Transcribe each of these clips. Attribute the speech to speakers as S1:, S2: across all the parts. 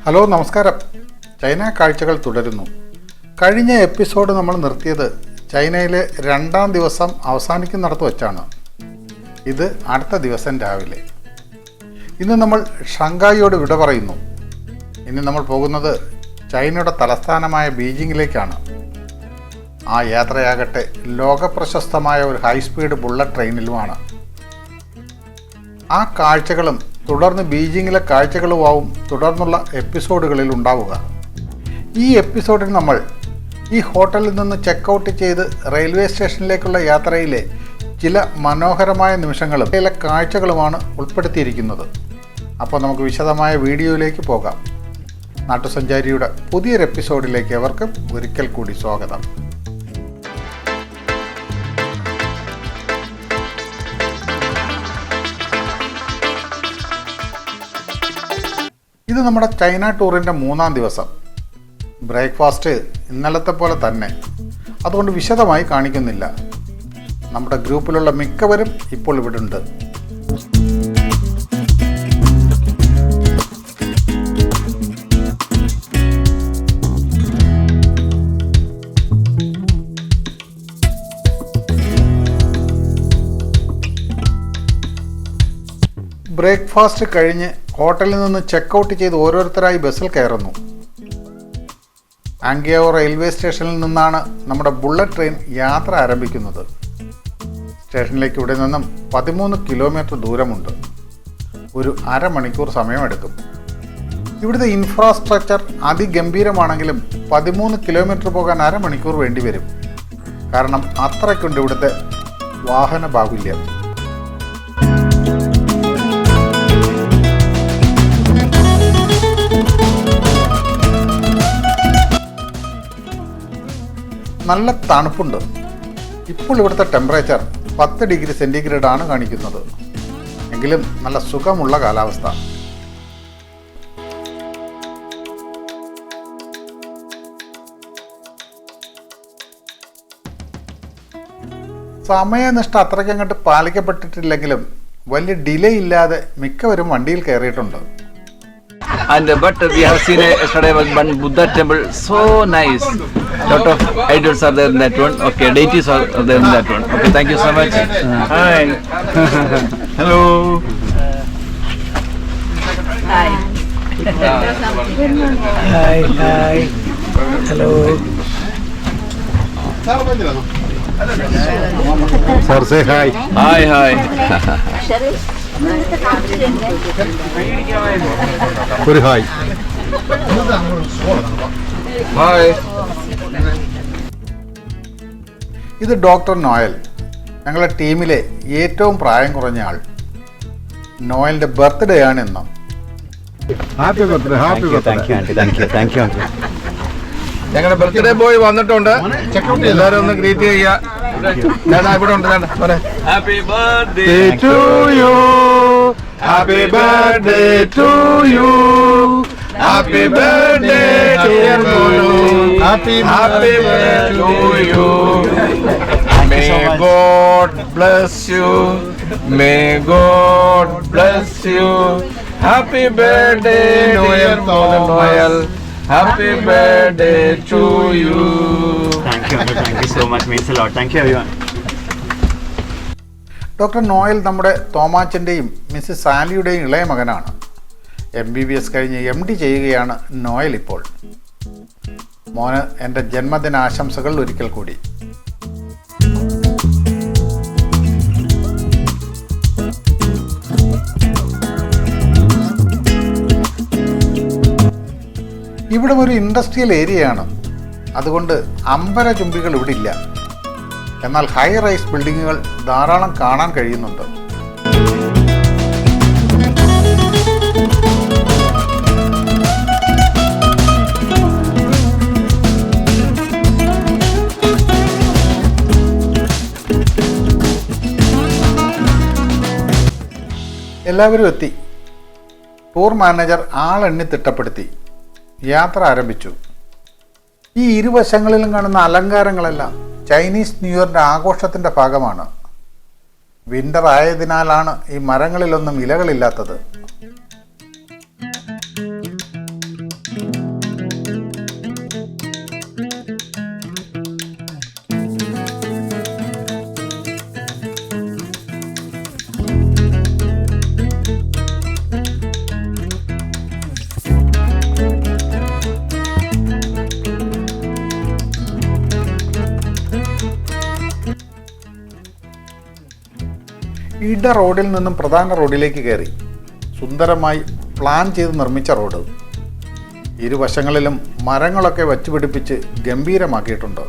S1: Hello, നമസ്കാരം. China കാഴ്ചകൾ തുടരുന്നു. കഴിഞ്ഞ എപ്പിസോഡ് നമ്മൾ നിർത്തിയത് ചൈനയിലെ 2ാം ദിവസം അവസാനിക്കുന്നിടത്ത് വച്ചാണ്. ഇത് അടുത്ത ദിവസം രാവിലെ. ഇന്ന് നമ്മൾ ഷങ്കായിയോട് വിട പറയുന്നു. ഇനി നമ്മൾ പോകുന്നത് ചൈനയുടെ തലസ്ഥാനമായ ബീജിങ്ങിലേക്കാണ്. ആ യാത്രയാകട്ടെ ലോകപ്രശസ്തമായ ഒരു ഹൈസ്പീഡ് ബുള്ളറ്റ് ട്രെയിനിലുമാണ്. ആ കാഴ്ചകളും തുടർന്ന് ബീജിങ്ങിലെ കാഴ്ചകളുമാവും തുടർന്നുള്ള എപ്പിസോഡുകളിൽ ഉണ്ടാവുക. ഈ എപ്പിസോഡിൽ നമ്മൾ ഈ ഹോട്ടലിൽ നിന്ന് ചെക്കൗട്ട് ചെയ്ത് റെയിൽവേ സ്റ്റേഷനിലേക്കുള്ള യാത്രയിലെ ചില മനോഹരമായ നിമിഷങ്ങളും ചില കാഴ്ചകളുമാണ് ഉൾപ്പെടുത്തിയിരിക്കുന്നത്. അപ്പോൾ നമുക്ക് വിശദമായ വീഡിയോയിലേക്ക് പോകാം. നാട്ടുസഞ്ചാരിയുടെ പുതിയൊരു എപ്പിസോഡിലേക്ക് അവർക്കും ഒരിക്കൽ കൂടി സ്വാഗതം. ഇത് നമ്മുടെ ചൈന ടൂറിൻ്റെ 3ാം ദിവസം. ബ്രേക്ക്ഫാസ്റ്റ് ഇന്നലത്തെ പോലെ തന്നെ, അതുകൊണ്ട് വിശദമായി കാണിക്കുന്നില്ല. നമ്മുടെ ഗ്രൂപ്പിലുള്ള മിക്കവരും ഇപ്പോൾ ഇവിടെ ഉണ്ട്. ബ്രേക്ക്ഫാസ്റ്റ് കഴിഞ്ഞ് ഹോട്ടലിൽ നിന്ന് ചെക്കൗട്ട് ചെയ്ത് ഓരോരുത്തരായി ബസ്സിൽ കയറുന്നു. ആംഗ്യാവോ റെയിൽവേ സ്റ്റേഷനിൽ നിന്നാണ് നമ്മുടെ ബുള്ളറ്റ് ട്രെയിൻ യാത്ര ആരംഭിക്കുന്നത്. സ്റ്റേഷനിലേക്ക് ഇവിടെ നിന്നും 13 കിലോമീറ്റർ ദൂരമുണ്ട്. ഒരു അരമണിക്കൂർ സമയമെടുക്കും. ഇവിടുത്തെ ഇൻഫ്രാസ്ട്രക്ചർ അതിഗംഭീരമാണെങ്കിലും 13 കിലോമീറ്റർ പോകാൻ അരമണിക്കൂർ വേണ്ടി വരും. കാരണം അത്രയ്ക്കുണ്ട് ഇവിടുത്തെ വാഹന ബാഹുല്യം. നല്ല തണുപ്പുണ്ട്. ഇപ്പോൾ ഇവിടുത്തെ ടെമ്പറേച്ചർ 10 ഡിഗ്രി സെൻറ്റിഗ്രേഡ് ആണ് കാണിക്കുന്നത്. എങ്കിലും നല്ല സുഖമുള്ള കാലാവസ്ഥ. സമയനിഷ്ഠ അത്രയ്ക്കങ്ങോട്ട് പാലിക്കപ്പെട്ടിട്ടില്ലെങ്കിലും വലിയ ഡിലേ ഇല്ലാതെ മിക്കവരും വണ്ടിയിൽ കയറിയിട്ടുണ്ട്.
S2: But we have seen yesterday one Buddha temple, so nice. Lot of idols are there in that one. Okay, deities are there in that one. Okay, thank you so much. Hi. Hello.
S3: Hi.
S2: Hi. Hello.
S1: Sir, say hi.
S2: Hi.
S1: ഒരു hi.
S2: Hi.
S1: ഇത് doctor Noel, ഞങ്ങളുടെ ടീമിലെ ഏറ്റവും പ്രായം കുറഞ്ഞ ആൾ. നോയലിൻ്റെ birthday ആണ് ഇന്ന്.
S4: Happy birthday. Happy birthday.
S2: Thank you. ഞങ്ങളുടെ ബർത്ത്ഡേ ബോയ് വന്നിട്ടുണ്ട്. എല്ലാവരും ഒന്ന് ഗ്രീറ്റ് ചെയ്യാ. ഇവിടെ ഉണ്ട്. Happy birthday
S4: to you. Happy birthday to you. Happy birthday dear Monu. Happy birthday to you.
S2: May God bless you. May God bless you. Happy birthday, dear Noel. Happy birthday to you.
S5: Thank you so much. Means a lot. Thank you everyone.
S1: Doctor Noel നമ്മുടെ തോമാച്ചൻ്റെയും Mrs സാലിയുടെയും ഇളയ മകനാണ്. MBBS കഴിഞ്ഞ് MD ചെയ്യുകയാണ് Noel ഇപ്പോൾ. മോന് എൻ്റെ ജന്മദിനാശംസകൾ ഒരിക്കൽ കൂടി. ഇവിടെ ഒരു ഇൻഡസ്ട്രിയൽ ഏരിയയാണ്. അതുകൊണ്ട് അമ്പര ചുംബികൾ ഇവിടെ ഇല്ല. എന്നാൽ ഹൈ റൈസ് ബിൽഡിങ്ങുകൾ ധാരാളം കാണാൻ കഴിയുന്നുണ്ട്. എല്ലാവരും എത്തി. ടൂർ മാനേജർ ആളെണ്ണി തിട്ടപ്പെടുത്തി. യാത്ര ആരംഭിച്ചു. ഈ ഇരുവശങ്ങളിലും കാണുന്ന അലങ്കാരങ്ങളെല്ലാം ചൈനീസ് ന്യൂ ഇയറിൻ്റെ ആഘോഷത്തിൻ്റെ ഭാഗമാണ്. വിൻ്റർ ആയതിനാലാണ് ഈ മരങ്ങളിലൊന്നും ഇലകളില്ലാത്തത്. ഇട റോഡിൽ നിന്നും പ്രധാന റോഡിലേക്ക് കയറി സുന്ദരമായി പ്ലാൻ ചെയ്ത് നിർമ്മിച്ച റോഡ്. ഇരുവശങ്ങളിലും മരങ്ങളൊക്കെ വച്ചുപിടിപ്പിച്ച് ഗംഭീരമാക്കിയിട്ടുണ്ട്.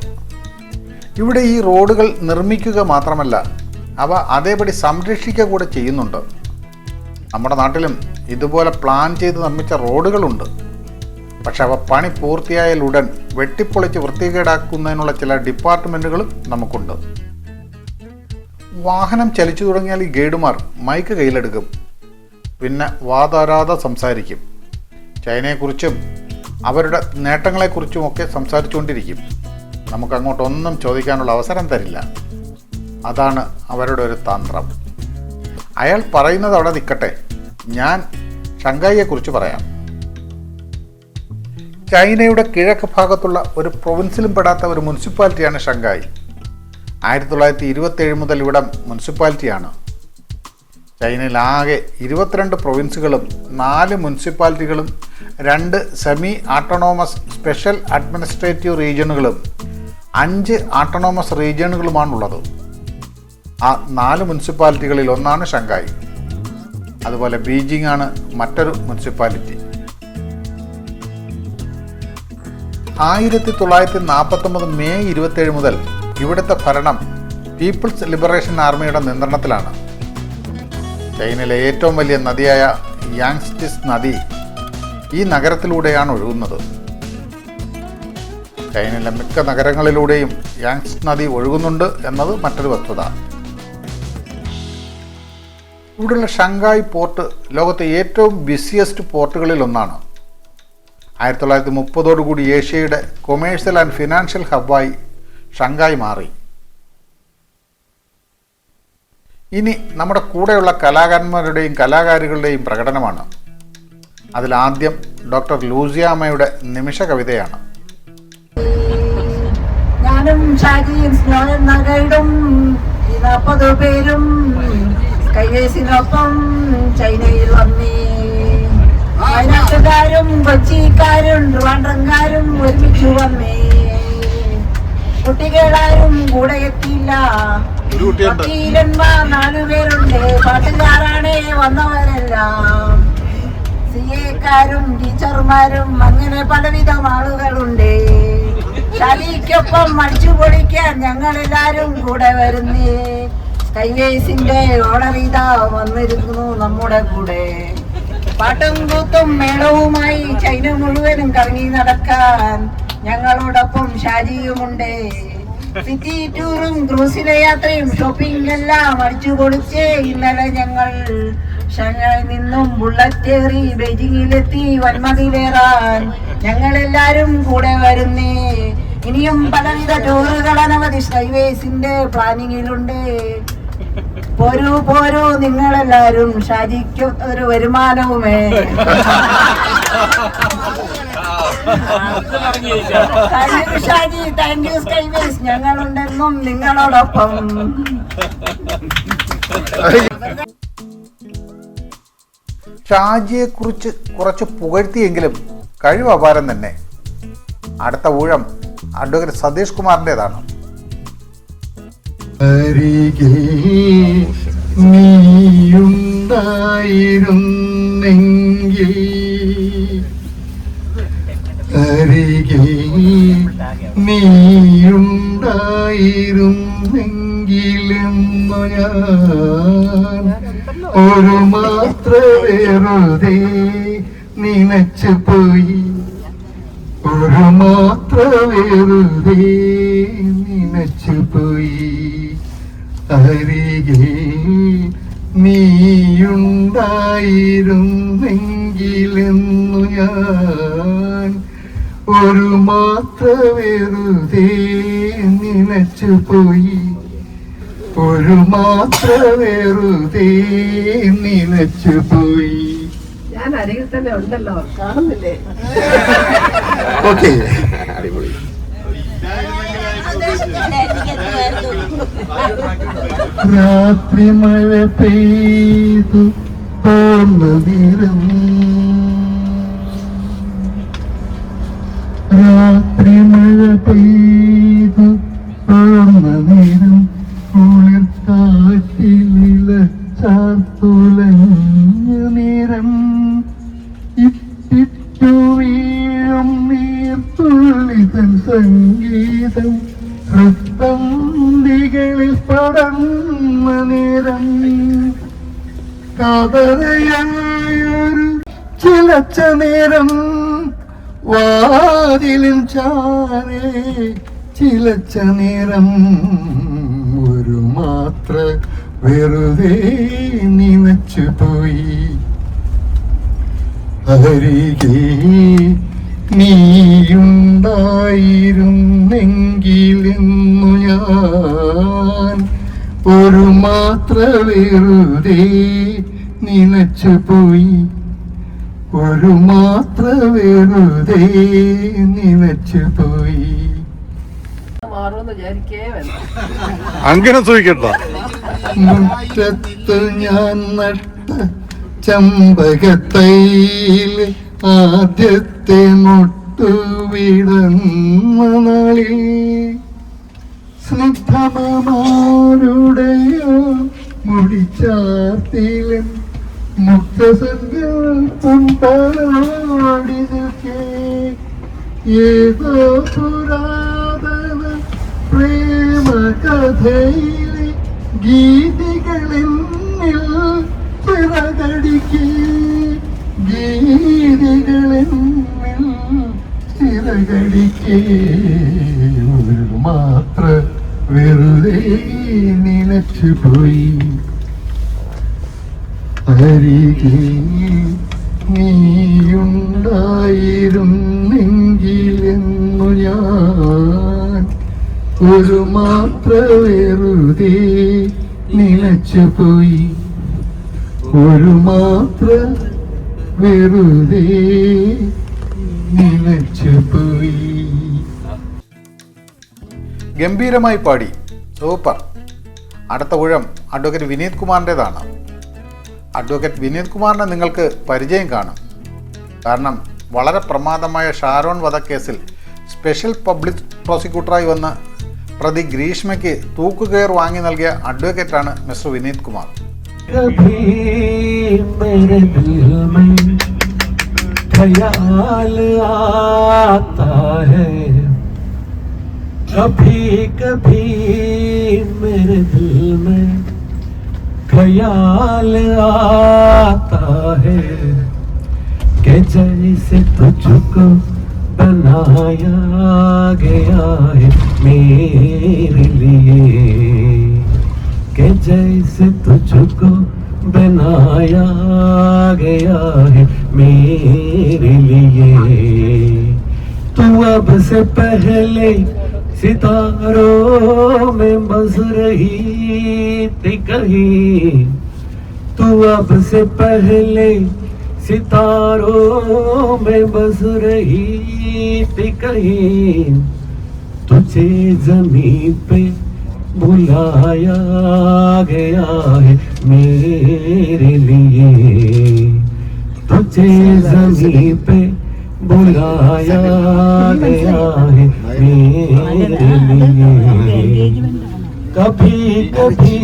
S1: ഇവിടെ ഈ റോഡുകൾ നിർമ്മിക്കുക മാത്രമല്ല, അവ അതേപടി സംരക്ഷിക്കുക കൂടെ ചെയ്യുന്നുണ്ട്. നമ്മുടെ നാട്ടിലും ഇതുപോലെ പ്ലാൻ ചെയ്ത് നിർമ്മിച്ച റോഡുകളുണ്ട്. പക്ഷെ അവ പണി പൂർത്തിയായാൽ ഉടൻ വെട്ടിപ്പൊളിച്ച് വൃത്തികേടാക്കുന്നതിനുള്ള ചില ഡിപ്പാർട്ട്മെൻറ്റുകളും നമുക്കുണ്ട്. വാഹനം ചലിച്ചു തുടങ്ങിയാൽ ഈ ഗൈഡുമാർ മൈക്ക് കയ്യിലെടുക്കും. പിന്നെ വാതാരാതെ സംസാരിക്കും. ചൈനയെക്കുറിച്ചും അവരുടെ നേട്ടങ്ങളെക്കുറിച്ചുമൊക്കെ സംസാരിച്ചുകൊണ്ടിരിക്കും. നമുക്കങ്ങോട്ടൊന്നും ചോദിക്കാനുള്ള അവസരം തരില്ല. അതാണ് അവരുടെ ഒരു തന്ത്രം. അയാൾ പറയുന്നത് അവിടെ നിൽക്കട്ടെ, ഞാൻ ഷങ്കായിയെക്കുറിച്ച് പറയാം. ചൈനയുടെ കിഴക്ക് ഭാഗത്തുള്ള ഒരു പ്രൊവിൻസിലും പെടാത്ത ഒരു മുനിസിപ്പാലിറ്റിയാണ് ഷങ്കായി. 1927 മുതൽ ഇവിടം മുനിസിപ്പാലിറ്റിയാണ്. ചൈനയിൽ ആകെ 22 പ്രൊവിൻസുകളും 4 മുനിസിപ്പാലിറ്റികളും 2 സെമി ആട്ടോണോമസ് സ്പെഷ്യൽ അഡ്മിനിസ്ട്രേറ്റീവ് റീജിയനുകളും 5 ആട്ടോണോമസ് റീജിയനുകളുമാണുള്ളത്. ആ 4 മുനിസിപ്പാലിറ്റികളിൽ ഒന്നാണ് ഷങ്കായി. അതുപോലെ ബീജിംഗ് ആണ് മറ്റൊരു മുനിസിപ്പാലിറ്റി. 1949 മെയ് 27 മുതൽ ഇവിടുത്തെ ഭരണം പീപ്പിൾസ് ലിബറേഷൻ ആർമിയുടെ നിയന്ത്രണത്തിലാണ്. ചൈനയിലെ ഏറ്റവും വലിയ നദിയായ യാങ്സ്റ്റിസ് നദി ഈ നഗരത്തിലൂടെയാണ് ഒഴുകുന്നത്. ചൈനയിലെ മിക്ക നഗരങ്ങളിലൂടെയും യാങ്സ് നദി ഒഴുകുന്നുണ്ട് എന്നത് മറ്റൊരു വസ്തുത. ഇവിടെയുള്ള ഷങ്കായി പോർട്ട് ലോകത്തെ ഏറ്റവും ബിസിയസ്റ്റ് പോർട്ടുകളിൽ ഒന്നാണ്. 1930 ഏഷ്യയുടെ കൊമേഴ്സ്യൽ ആൻഡ് ഫിനാൻഷ്യൽ ഹബ്ബായി ഷങ്കായി മാറി. ഇനി നമ്മുടെ കൂടെയുള്ള കലാകാരന്മാരുടെയും കലാകാരികളുടെയും പ്രകടനമാണ്. അതിലാദ്യം ഡോക്ടർ ലൂസിയാമ്മയുടെ നിമിഷ കവിതയാണ്.
S3: ഞാനും ഷാജിയും എന്ന ഗൈഡും 40 പേരും സ്കൈവേസിനൊപ്പം ചൈനയിൽ വന്നേ. വയനാട്ടുകാരും കൊച്ചിക്കാരും ട്രിവാൻഡ്രംകാരും ഒരുമിച്ചു വന്നേ. കുട്ടികളാരും കൂടെ എത്തിയില്ല. വക്കീലന്മാർ 4 പേരുണ്ട്. പാട്ടുകാരാണേ വന്നവരെല്ലാം. CA-ക്കാരും ടീച്ചർമാരും അങ്ങനെ പലവിധം ആളുകളുണ്ട്. ഷാലിക്കൊപ്പം അടിച്ചു പൊളിക്കാൻ ഞങ്ങളെല്ലാരും കൂടെ വരുന്നേ. സ്കൈവേസിന്റെ ഓണറിത വന്നിരുന്നു നമ്മുടെ കൂടെ. പാട്ടും കൂത്തും മേളവുമായി ചൈന മുഴുവനും കറങ്ങി നടക്കാൻ ഞങ്ങളോടൊപ്പം ഷാജിയുമുണ്ട്. സിറ്റി ടൂറും ക്രൂസിലെ യാത്രയും ഷോപ്പിംഗ് എല്ലാം അടിച്ചു പൊളിച്ച് ഇന്നലെ ഞങ്ങൾ ഷാങ്ഹായിൽ നിന്നും ബുള്ളറ്റേറി ബെയ്ജിങ്ങിലെത്തി വൻമതിലേറാൻ ഞങ്ങളെല്ലാരും കൂടെ വരുന്നേ. ഇനിയും പലവിധ ടൂറുകൾ അനവധി സ്കൈവേസിന്റെ പ്ലാനിങ്ങിലുണ്ട്. പോരൂ നിങ്ങളെല്ലാരും, ഷാജിക്ക് ഒരു വരുമാനവുമേ. Thank you Shaji, thank you Skyways, ഞങ്ങളുണ്ടെന്നും നിങ്ങളോടൊപ്പം.
S1: ഷാജിയെക്കുറിച്ച് കുറച്ച് പുകഴ്ത്തിയെങ്കിലും കഴിവ് അപാരം തന്നെ. അടുത്ത ഊഴം അഡ്വക്കേറ്റ് സതീഷ് കുമാറിൻ്റെതാണ്.
S4: അരികെ നീയുണ്ടായിരുന്നെങ്കിൽ, അരികെ നീയുണ്ടായിരുന്നെങ്കിലെന്നു ഞാൻ ഒരു മാത്ര വെറുതെ നനച്ചു പോയി. ഒരു മാത്ര വെറുതെ നനച്ചു പോയി. അരികെ നീയുണ്ടായിരുന്നെങ്കിലെന്നു ഞാൻ ഒരു മാത്ര വെറുതെ നനച്ചു പോയി. ഒരു മാത്ര വെറുതെ നനച്ചു പോയി.
S3: ഞാൻ അരികിൽ തന്നെ ഉണ്ടല്ലോ, കാണുന്നില്ലേ?
S4: ഓക്കെ, രാത്രി മഴ പെയ്തു തോന്ന നേരം, രാത്രി മഴ പെയ്തു തോന്ന നേരം കുളിർ കാറ്റിൽ കവിതൻ സംഗീതം ഹൃദന്തികളിൽ പടർന്ന നേരം കാതരയായൊരു ചിലച്ച നേരം വാതിലും ചാരേ ചിലച്ച നേരം ഒരു മാത്ര വെറുതെ നിനച്ചു പോയി അരികെ നീയുണ്ടായിരുന്നെങ്കിലെന്നു ഞാൻ ഒരു മാത്ര വെറുതെ നിനച്ചു പോയി ഒരു മാത്ര വെറുതെ നിനച്ചു പോയി.
S1: അങ്ങനെ സൂചിക്കണ്ട.
S4: മുറ്റത്ത് ഞാൻ നട്ട ചമ്പകത്തൈയിൽ ആദ്യത്തെ മുട്ടുവിടുന്ന നാളിൽ സ്നിഗ്ധമാരുടെയോ മുടിച്ചാർത്തിലും മുക്തസങ്കൽപ്പം പാടി നിൽക്കേ ഏതോ പുരാതന പ്രേമ കഥയിലെ ഗീതികളിൽ ചിറകടിക്കേ ഗീതികളിൽ ചിറകടിക്കേ ഒരു മാത്ര വെറുതെ നിലച്ചു പോയി അരികെ നീയുണ്ടായിരുന്നെങ്കിലെന്നു ഞാൻ ഒരു മാത്ര വെറുതെ നിലച്ചു പോയി ഒരു മാത്ര വെറുതെ നിലച്ചു പോയി.
S1: ഗംഭീരമായി പാടി, സൂപ്പർ. അടുത്ത ഊഴം അഡ്വക്കേറ്റ് വിനീത് കുമാറിൻ്റെതാണ്. അഡ്വക്കേറ്റ് വിനീത് കുമാറിനെ നിങ്ങൾക്ക് പരിചയം കാണും. കാരണം വളരെ പ്രമാദമായ ഷാരോൺ വധക്കേസിൽ സ്പെഷ്യൽ പബ്ലിക് പ്രോസിക്യൂട്ടറായി വന്ന പ്രതി ഗ്രീഷ്മയ്ക്ക് തൂക്കുകയർ വാങ്ങി നൽകിയ അഡ്വക്കേറ്റാണ് മിസ്റ്റർ വിനീത് കുമാർ.
S6: ख्याल आता है कि जैसे तुझको बनाया गया है मेरे लिए कि जैसे तुझको बनाया गया है मेरे लिए तू अब से पहले सितारों में बस रही थी कहीं तू अब से पहले सितारों में बस रही थी कहीं तुझे जमीन पे बुलाया गया है मेरे लिए तुझे जमीन पे बुलाया गया है मेरे लिए कभी कभी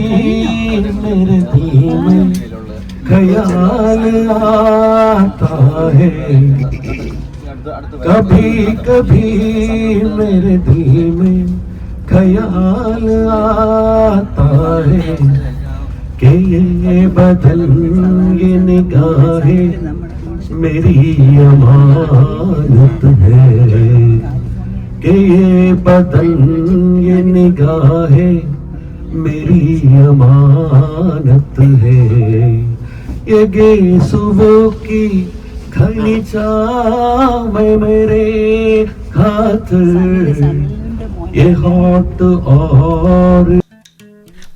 S6: मेरे दिल में ख्याल आता है कभी कभी मेरे दिल में ख्याल आता है कि ये बदल ये निगाहें मेरी अमानत है कि ये बदन ये निगाहें मेरी अमानत है ये गेसुओं की घनी छाँव में मेरे हाथ ये हॉट और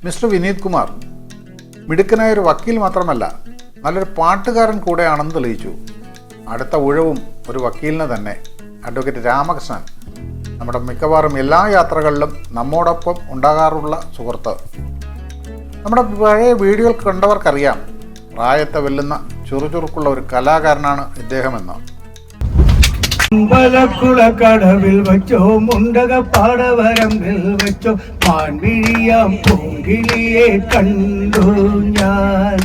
S1: മിസ്റ്റർ വിനീത് കുമാർ മിടുക്കനായ ഒരു വക്കീൽ മാത്രമല്ല, നല്ലൊരു പാട്ടുകാരൻ കൂടെയാണെന്ന് തെളിയിച്ചു. അടുത്ത ഊഴവും ഒരു വക്കീലിന് തന്നെ. അഡ്വക്കേറ്റ് രാമകൃഷ്ണൻ, നമ്മുടെ മിക്കവാറും എല്ലാ യാത്രകളിലും നമ്മോടൊപ്പം ഉണ്ടാകാറുള്ള സുഹൃത്ത്. നമ്മുടെ പഴയ വീഡിയോകൾ കണ്ടവർക്കറിയാം പ്രായത്തെ വെല്ലുന്ന ചുറുചുറുക്കുള്ള ഒരു കലാകാരനാണ് ഇദ്ദേഹമെന്ന്.
S7: അമ്പലക്കുളക്കടവിൽ വെച്ചോ മുണ്ടക പാടവരമ്പിൽ വെച്ചോ മാൻവിഴിയാം പൂങ്കിളിയെ കണ്ടു ഞാൻ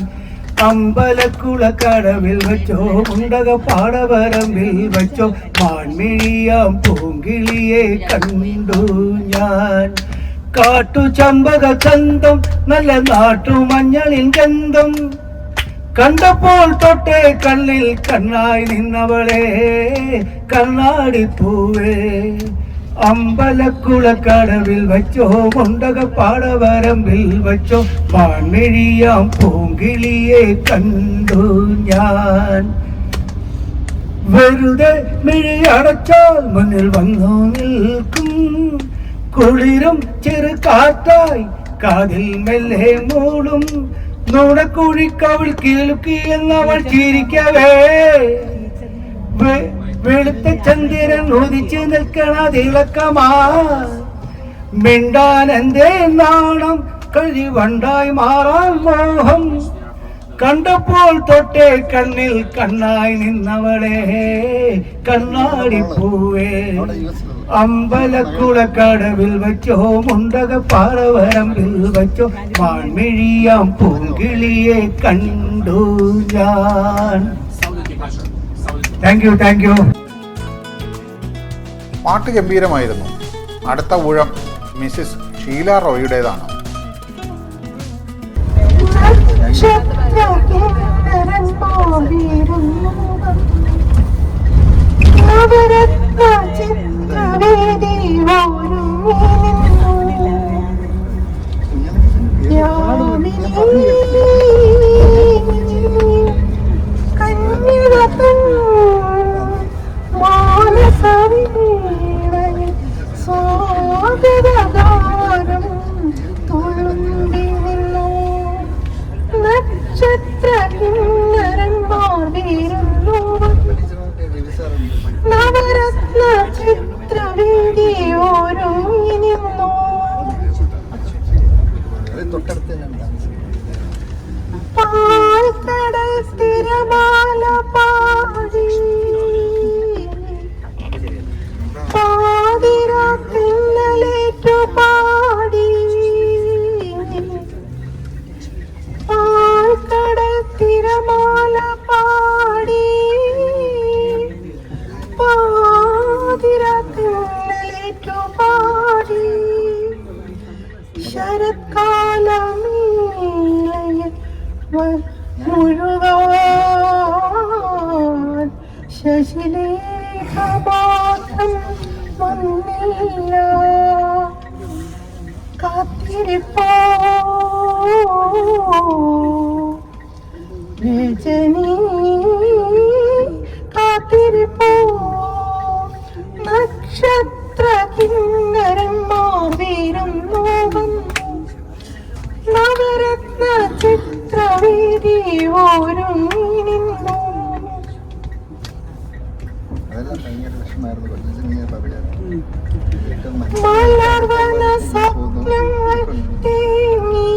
S7: അമ്പലക്കുളക്കടവിൽ വെച്ചോ മുണ്ടക പാടവരമ്പിൽ വെച്ചോ മാൻമിഴിയാം പൂങ്കിളിയെ കണ്ടു ഞാൻ. കാട്ടു ചമ്പക ചന്തം നല്ല നാട്ടു മഞ്ഞളിൻ ഗന്ധം കണ്ടപ്പോൾ തൊട്ടേ കണ്ണിൽ കണ്ണായി നിന്നവളെ കണ്ണാടിപ്പൂവേ. അമ്പലക്കുളക്കടവിൽ വച്ചോ മുണ്ടക പാടവരമ്പിൽ വച്ചോ മാൻമിഴിയാം പൂങ്കിളിയെ കണ്ടു ഞാൻ. വെറുതെ മിഴി അടച്ചാൽ മുന്നിൽ വന്നു നിൽക്കും കുളിരും ചെറു കാറ്റായി കാതിൽ മെല്ലെ മൂടും നുണക്കുഴിക്കവൾ കിളുക്കി എന്നവൾ ചിരിക്കവേ. വെളുത്ത ചന്ദ്രൻ ഉദിച്ചു നിൽക്കണ തിളക്കമാ മിണ്ടാൻ എന്തേ നാണം കഴിവണ്ടായി മാറാൻ മോഹം കണ്ടപ്പോൾ തൊട്ടേ കണ്ണിൽ കണ്ണായി നിന്നവളെ കണ്ണാടിപ്പൂവേ. അമ്പലക്കുളക്കടവിൽ വച്ചോ മുണ്ടക പാറവരമ്പിൽ വച്ചോ മാൻമിഴിയാം പൂങ്കിളിയെ കണ്ടു ഞാൻ. Thank you.
S1: പാട്ട് ഗംഭീരമായിരുന്നു. അടുത്ത ഊഴം മിസ്സിസ് ഷീല റോയിയുടേതാണ്.
S8: ശശിലേഖമാത്രം വന്നില്ല കാത്തിരിപ്പോ രജനി കാത്തിരിപ്പോ നക്ഷത്ര കിന്നരന്മാർ വീരുന്നു നവരത്ന ചിത്രവേദി ഒരുങ്ങി നിന്നു. മലർവന സ്വപ്നങ്ങൾ തേങ്ങി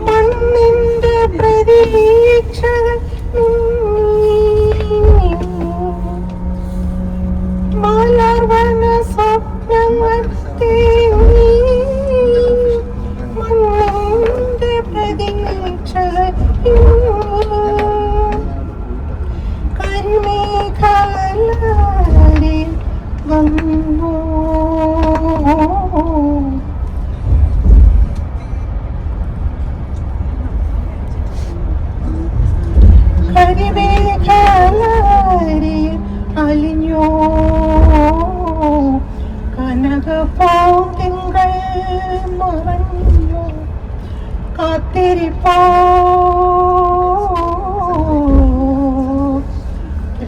S8: മണ്ണിന്റെ പ്രതീക്ഷകൾ മലർവന സ്വപ്നങ്ങൾ തേങ്ങി മണ്ണിന്റെ പ്രതീക്ഷകൾ കരിമേഘലരി വന്നു കരിമേഘലരി അലിഞ്ഞോ കനകപ്പൂത്തിങ്കൾ മറഞ്ഞു കാത്തിരിപ്പോ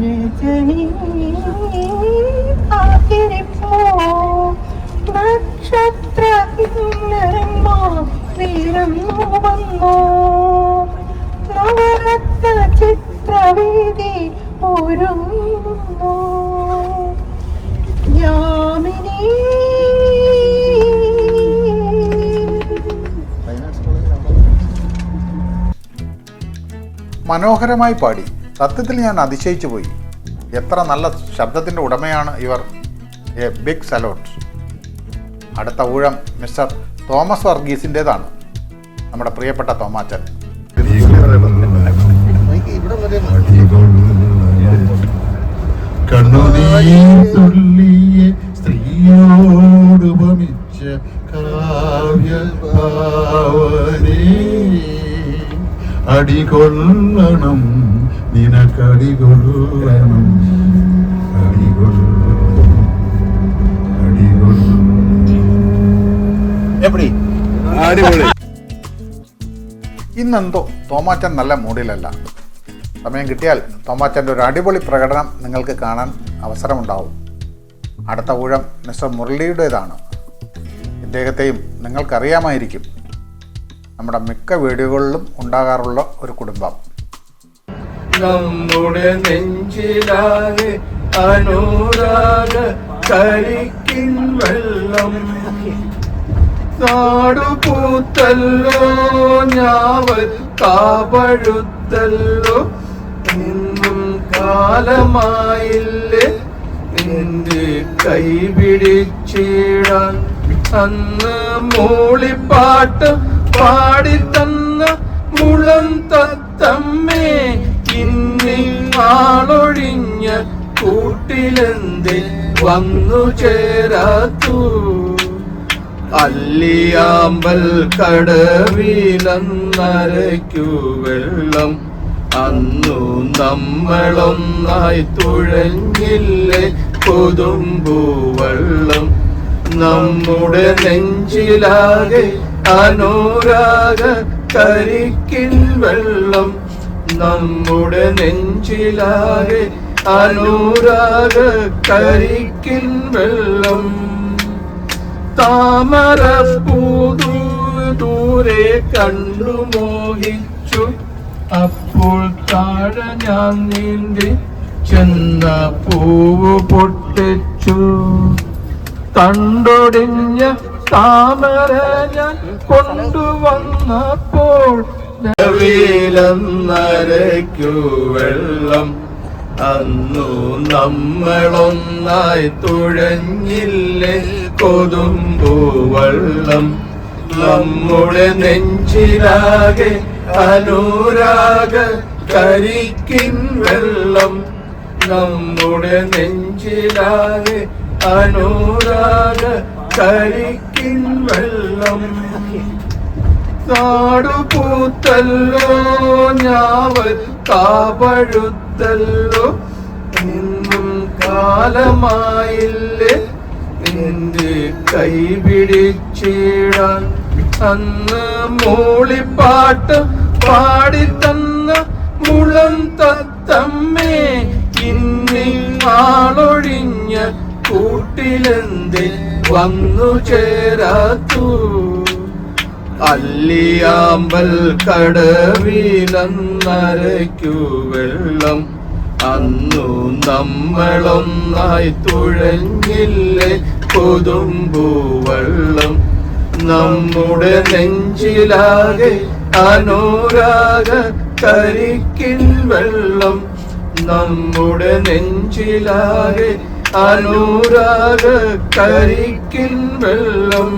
S8: രജനി കാത്തിരിപ്പോ നക്ഷത്ര കിന്നരന്മാർ വീരന്നു വന്നു നവരത്ന ചിത്രവേദി ഒരുങ്ങുന്നു യാമിനി.
S1: മനോഹരമായി പാടി. സത്യത്തിൽ ഞാൻ അതിശയിച്ചു പോയി. എത്ര നല്ല ശബ്ദത്തിൻ്റെ ഉടമയാണ് ഇവർ. A big salute. അടുത്ത ഊഴം മിസ്റ്റർ തോമസ് വർഗീസിൻ്റേതാണ്. നമ്മുടെ പ്രിയപ്പെട്ട തോമാച്ചൻ.
S4: കണ്ണുനീർ തുള്ളിയെ സ്ത്രീയോട് ഉപമിച്ച കാവ്യഭാവനേ, അടികൊള്ളണം നിനക്കടികൊള്ളണം,
S1: ഇന്നെന്തോ തോമാച്ചൻ നല്ല മൂഡിലല്ല. സമയം കിട്ടിയാൽ തോമാച്ചൻ്റെ ഒരു അടിപൊളി പ്രകടനം നിങ്ങൾക്ക് കാണാൻ അവസരമുണ്ടാവും. അടുത്ത ഊഴം മിസ്റ്റർ മുരളിയുടേതാണ്. ഇദ്ദേഹത്തെയും നിങ്ങൾക്കറിയാമായിരിക്കും. നമ്മുടെ മിക്ക വീഡിയോകളിലും ഉണ്ടാകാറുള്ള ഒരു കുടുംബം.
S6: നമ്മുടെ നെഞ്ചിലാകെ അനുരാഗ കരിക്കിൻ വെള്ളം, നാടുപൂത്തല്ലോ ഞാവൽ കാപഴുത്തല്ലോ, നിന്നും കാലമായില്ലേ നിന്റെ കൈ പിടിച്ചിടാൻ. അന്ന് മൂളിപ്പാട്ട് പാടിത്തന്ന മുളം തത്തമ്മേ, ഇന്നീ ആളൊഴിഞ്ഞ കൂട്ടിലെന്തേ വന്നു ചേരാത്തു. അല്ലിയാമ്പൽ കടവിലന്നരയ്ക്കു വെള്ളം, അന്നു നമ്മളൊന്നായി തുഴഞ്ഞില്ലേ കൊതുമ്പു വെള്ളം. നമ്മുടെ നെഞ്ചിലാകെ അനുരാഗ കരിക്കിൻ വെള്ളം, നമ്മുടെ നെഞ്ചിലാകെ അനുരാഗ കരിക്കിൻ വെള്ളം. താമരപ്പൂതു ദൂരെ കണ്ടു മോഹിച്ചു, അപ്പോൾ താഴെ ഞാൻ നീന്തി ചെന്ന പൂവ് പൊട്ടിച്ചു. തണ്ടൊടിഞ്ഞ താമര ഞാൻ കൊണ്ടുവന്നപ്പോൾ വീലന്നരയ്ക്കു വെള്ളം, അന്നു നമ്മളൊന്നായി തുഴഞ്ഞില്ലേ കൊതുമ്പു വെള്ളം. നമ്മുടെ നെഞ്ചിലാകെ അനുരാഗ കരിക്കിൻ വെള്ളം, നമ്മുടെ നെഞ്ചിലാകെ അനുരാഗ കരിക്കിൻ വെള്ളം. നാടുപൂത്തല്ലോ ഞാവൽ കാപഴുത്തല്ലോ, നിന്നും കാലമായില്ലേ നിന്റെ കൈ പിടിച്ചിടാൻ. അന്ന് മൂളിപ്പാട്ട് പാടിത്തന്ന മുളം തത്തമ്മേ, ഇന്നീ ആളൊഴിഞ്ഞ കൂട്ടിലെന്തേ വന്നു ചേരാത്തു. അല്ലിയാമ്പൽ കടവിലന്നരയ്ക്കു വെള്ളം, അന്നു നമ്മളൊന്നായി തുഴഞ്ഞില്ലേ കൊതുമ്പു വെള്ളം. നമ്മുടെ നെഞ്ചിലാകെ അനുരാഗ കരിക്കിൻ വെള്ളം, നമ്മുടെ നെഞ്ചിലാകെ അനുരാഗ കരിക്കിൻ വെള്ളം.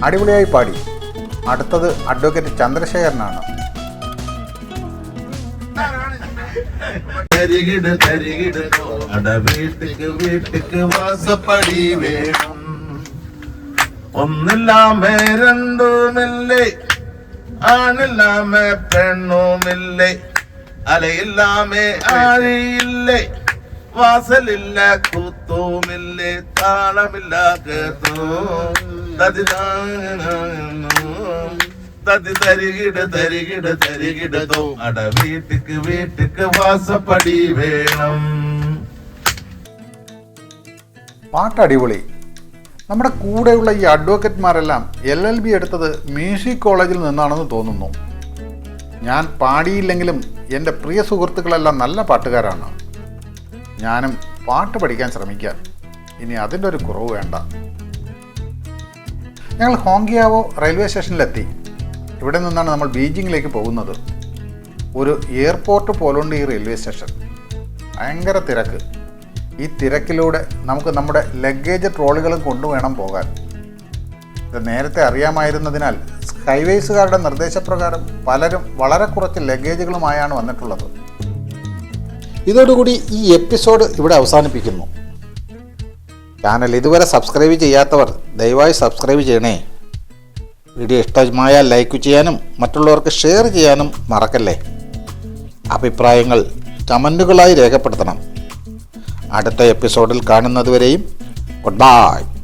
S1: അടിപൊളിയായി പാടി. അടുത്തത് അഡ്വക്കേറ്റ് ചന്ദ്രശേഖരനാണ്.
S4: തരികിട് തരികിട് അട വീട്ടിക്ക് വീട്ടിക്ക് വാസപ്പടി വേണം, ഒന്നില്ലാമേ രണ്ടുമില്ലേ, ആണില്ലാമേ പെണ്ണുമില്ലേ, അലയില്ലാമേ ആഴിയില്ലേ, വാസലില്ല കൂത്തുമില്ലേ, താളമില്ല കേത്തോ തതി തരികിട തരികിട തരികിടതോ അട വീട്ടിക്ക് വീട്ടിക്ക് വാസപ്പടി വേണം.
S1: പാട്ട് അടിപൊളി. നമ്മുടെ കൂടെയുള്ള ഈ അഡ്വക്കേറ്റ്മാരെല്ലാം LLB എടുത്തത് മ്യൂസിക് കോളേജിൽ നിന്നാണെന്ന് തോന്നുന്നു. ഞാൻ പാടിയില്ലെങ്കിലും എൻ്റെ പ്രിയ സുഹൃത്തുക്കളെല്ലാം നല്ല പാട്ടുകാരാണ്. ഞാനും പാട്ട് പഠിക്കാൻ ശ്രമിക്കാം. ഇനി അതിൻ്റെ ഒരു കുറവ് വേണ്ട. ഞങ്ങൾ ഹോങ്കിയാവോ റെയിൽവേ സ്റ്റേഷനിലെത്തി. ഇവിടെ നിന്നാണ് നമ്മൾ ബീജിങ്ങിലേക്ക് പോകുന്നത്. ഒരു എയർപോർട്ട് പോലുണ്ട് ഈ റെയിൽവേ സ്റ്റേഷൻ. ഭയങ്കര തിരക്ക്. ഈ തിരക്കിലൂടെ നമുക്ക് നമ്മുടെ ലഗേജ് ട്രോളികളും കൊണ്ടുവേണം പോകാൻ. ഇത് നേരത്തെ അറിയാമായിരുന്നതിനാൽ സ്കൈവേസുകാരുടെ നിർദ്ദേശപ്രകാരം പലരും വളരെ കുറച്ച് ലഗേജുകളുമായാണ് വന്നിട്ടുള്ളത്. ഇതോടുകൂടി ഈ എപ്പിസോഡ് ഇവിടെ അവസാനിപ്പിക്കുന്നു. ചാനൽ ഇതുവരെ സബ്സ്ക്രൈബ് ചെയ്യാത്തവർ ദയവായി സബ്സ്ക്രൈബ് ചെയ്യണേ. വീഡിയോ ഇഷ്ടമായാൽ ലൈക്ക് ചെയ്യാനും മറ്റുള്ളവർക്ക് ഷെയർ ചെയ്യാനും മറക്കല്ലേ. അഭിപ്രായങ്ങൾ കമൻറ്റുകളായി രേഖപ്പെടുത്തണം. അടുത്ത എപ്പിസോഡിൽ കാണുന്നതുവരെയും ഗുഡ് ബൈ.